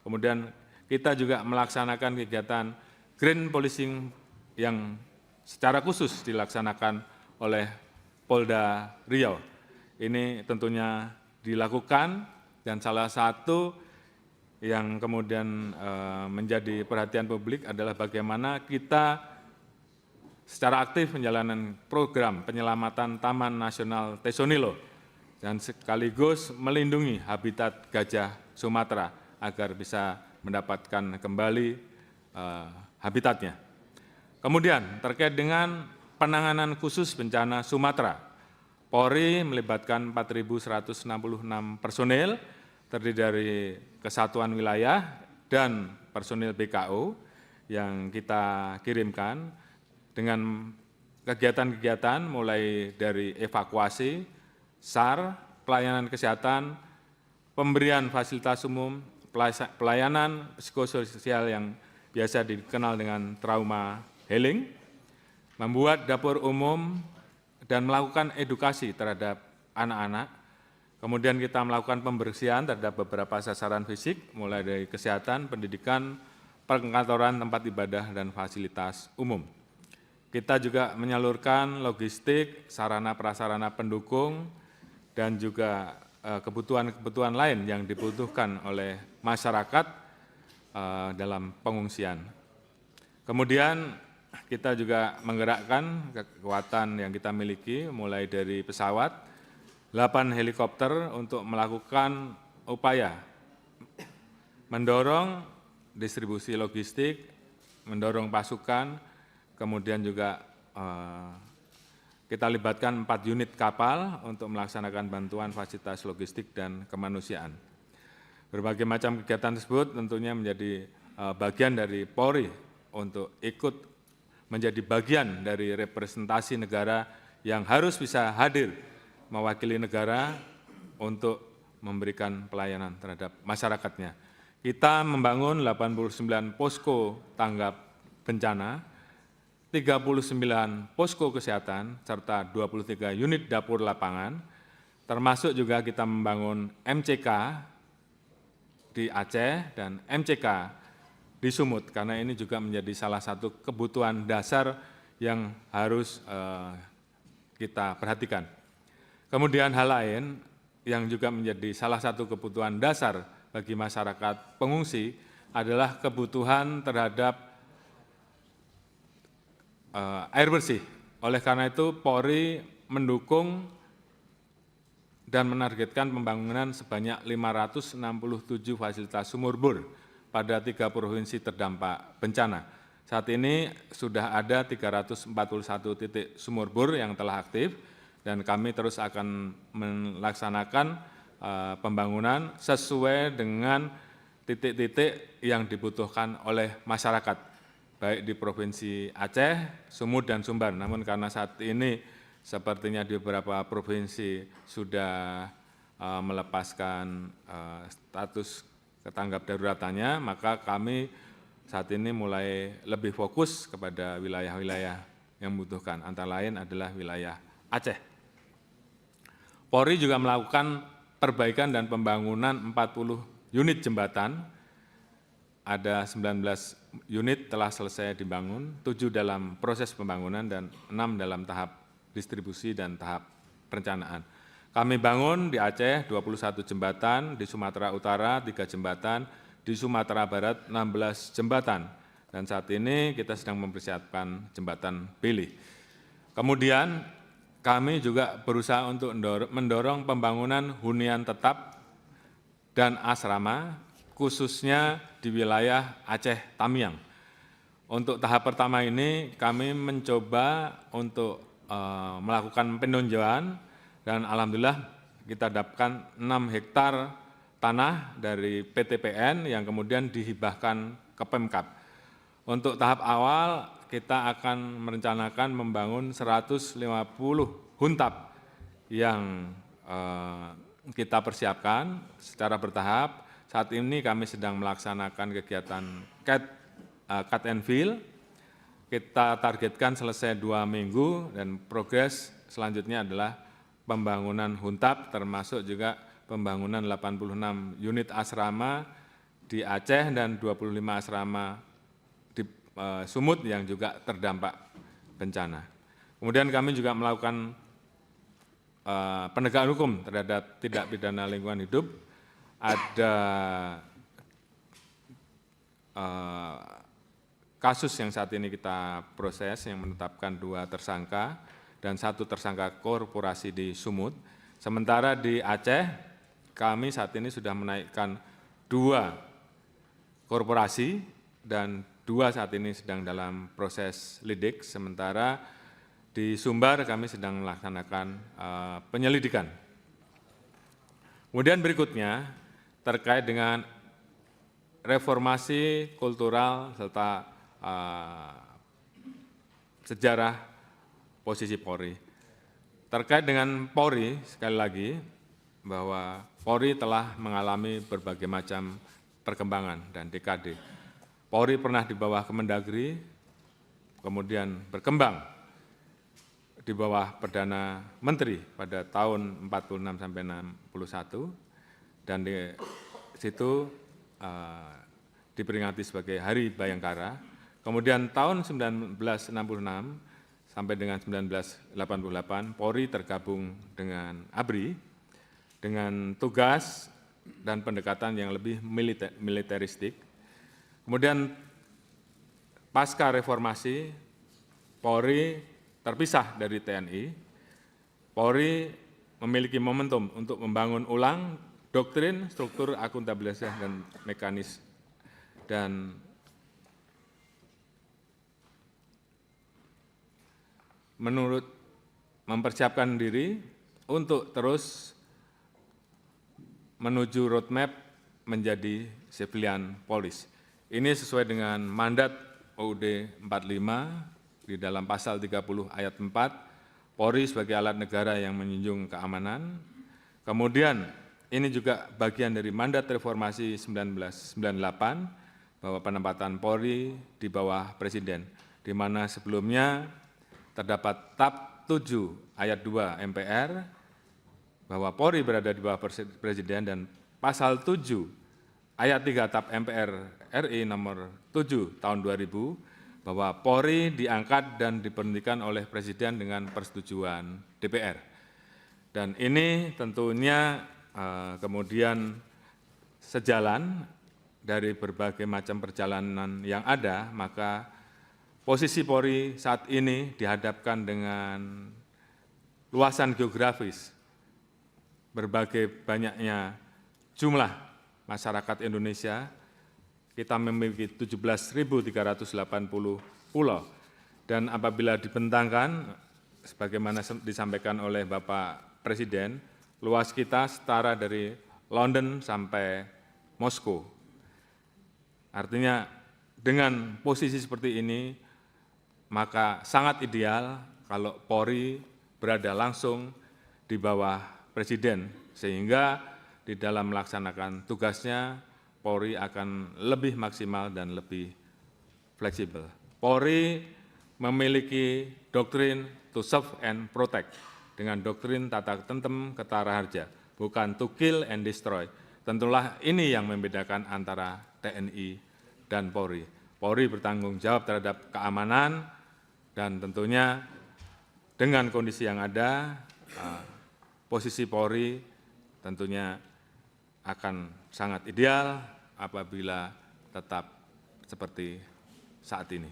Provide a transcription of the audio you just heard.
Kemudian kita juga melaksanakan kegiatan green policing yang secara khusus dilaksanakan oleh Polda Riau. Ini tentunya dilakukan dan salah satu yang kemudian menjadi perhatian publik adalah bagaimana kita secara aktif menjalankan program penyelamatan Taman Nasional Tesonilo dan sekaligus melindungi habitat gajah Sumatera agar bisa mendapatkan kembali habitatnya. Kemudian terkait dengan penanganan khusus bencana Sumatera, Polri melibatkan 4.166 personil terdiri dari kesatuan wilayah dan personil BKO yang kita kirimkan dengan kegiatan-kegiatan mulai dari evakuasi, SAR, pelayanan kesehatan, pemberian fasilitas umum, pelayanan psikososial yang biasa dikenal dengan trauma healing, membuat dapur umum dan melakukan edukasi terhadap anak-anak. Kemudian kita melakukan pembersihan terhadap beberapa sasaran fisik, mulai dari kesehatan, pendidikan, perkantoran, tempat ibadah, dan fasilitas umum. Kita juga menyalurkan logistik, sarana prasarana pendukung, dan juga kebutuhan-kebutuhan lain yang dibutuhkan oleh masyarakat dalam pengungsian. Kemudian kita juga menggerakkan kekuatan yang kita miliki mulai dari pesawat, 8 helikopter untuk melakukan upaya mendorong distribusi logistik, mendorong pasukan, kemudian juga kita libatkan 4 unit kapal untuk melaksanakan bantuan fasilitas logistik dan kemanusiaan. Berbagai macam kegiatan tersebut tentunya menjadi bagian dari Polri untuk ikut menjadi bagian dari representasi negara yang harus bisa hadir mewakili negara untuk memberikan pelayanan terhadap masyarakatnya. Kita membangun 89 posko tanggap bencana, 39 posko kesehatan, serta 23 unit dapur lapangan, termasuk juga kita membangun MCK di Aceh dan MCK di Sumut, karena ini juga menjadi salah satu kebutuhan dasar yang harus kita perhatikan. Kemudian hal lain yang juga menjadi salah satu kebutuhan dasar bagi masyarakat pengungsi adalah kebutuhan terhadap air bersih. Oleh karena itu, Polri mendukung dan menargetkan pembangunan sebanyak 567 fasilitas sumur bor pada 3 provinsi terdampak bencana. Saat ini sudah ada 341 titik sumur bor yang telah aktif, dan kami terus akan melaksanakan pembangunan sesuai dengan titik-titik yang dibutuhkan oleh masyarakat, baik di Provinsi Aceh, Sumut, dan Sumbar. Namun karena saat ini sepertinya di beberapa provinsi sudah melepaskan status tanggap daruratannya, maka kami saat ini mulai lebih fokus kepada wilayah-wilayah yang membutuhkan, antara lain adalah wilayah Aceh. Polri juga melakukan perbaikan dan pembangunan 40 unit jembatan, ada 19 unit telah selesai dibangun, 7 dalam proses pembangunan, dan 6 dalam tahap distribusi dan tahap perencanaan. Kami bangun di Aceh 21 jembatan, di Sumatera Utara 3 jembatan, di Sumatera Barat 16 jembatan, dan saat ini kita sedang mempersiapkan jembatan Beli. Kemudian kami juga berusaha untuk mendorong pembangunan hunian tetap dan asrama, khususnya di wilayah Aceh Tamiang. Untuk tahap pertama ini kami mencoba untuk melakukan peninjauan, dan alhamdulillah kita dapatkan 6 hektar tanah dari PTPN yang kemudian dihibahkan ke Pemkab. Untuk tahap awal kita akan merencanakan membangun 150 huntap yang kita persiapkan secara bertahap. Saat ini kami sedang melaksanakan kegiatan cut and fill. Kita targetkan selesai 2 minggu, dan progres selanjutnya adalah pembangunan huntap, termasuk juga pembangunan 86 unit asrama di Aceh dan 25 asrama di Sumut yang juga terdampak bencana. Kemudian kami juga melakukan penegakan hukum terhadap tindak pidana lingkungan hidup. Ada kasus yang saat ini kita proses yang menetapkan 2 tersangka dan 1 tersangka korporasi di Sumut. Sementara di Aceh kami saat ini sudah menaikkan 2 korporasi dan 2 saat ini sedang dalam proses lidik. Sementara di Sumbar kami sedang melaksanakan penyelidikan. Kemudian berikutnya terkait dengan reformasi kultural serta sejarah posisi Polri. Terkait dengan Polri, sekali lagi, bahwa Polri telah mengalami berbagai macam perkembangan dan dekade. Polri pernah di bawah Kemendagri, kemudian berkembang di bawah Perdana Menteri pada tahun 46 sampai 61, dan di situ diperingati sebagai Hari Bayangkara. Kemudian tahun 1966 sampai dengan 1988, Polri tergabung dengan ABRI dengan tugas dan pendekatan yang lebih militeristik. Kemudian pasca reformasi, Polri terpisah dari TNI. Polri memiliki momentum untuk membangun ulang doktrin, struktur, akuntabilitas, dan mekanisme, dan menurut mempersiapkan diri untuk terus menuju roadmap menjadi civilian police. Ini sesuai dengan mandat UUD 45 di dalam pasal 30 ayat 4, Polri sebagai alat negara yang menjunjung keamanan. Kemudian ini juga bagian dari mandat reformasi 1998 bahwa penempatan Polri di bawah Presiden, di mana sebelumnya terdapat TAP 7 ayat 2 MPR bahwa Polri berada di bawah Presiden, dan pasal 7 ayat 3 TAP MPR RI nomor 7 tahun 2000 bahwa Polri diangkat dan diberhentikan oleh Presiden dengan persetujuan DPR. Dan ini tentunya kemudian sejalan dari berbagai macam perjalanan yang ada, maka posisi Polri saat ini dihadapkan dengan luasan geografis, berbagai banyaknya jumlah masyarakat Indonesia. Kita memiliki 17.380 pulau, dan apabila dibentangkan, sebagaimana disampaikan oleh Bapak Presiden, luas kita setara dari London sampai Moskow. Artinya dengan posisi seperti ini, maka sangat ideal kalau Polri berada langsung di bawah Presiden, sehingga di dalam melaksanakan tugasnya Polri akan lebih maksimal dan lebih fleksibel. Polri memiliki doktrin to serve and protect dengan doktrin tata tertib ketara harja, bukan to kill and destroy. Tentulah ini yang membedakan antara TNI dan Polri. Polri bertanggung jawab terhadap keamanan, dan tentunya dengan kondisi yang ada, posisi Polri tentunya akan sangat ideal apabila tetap seperti saat ini.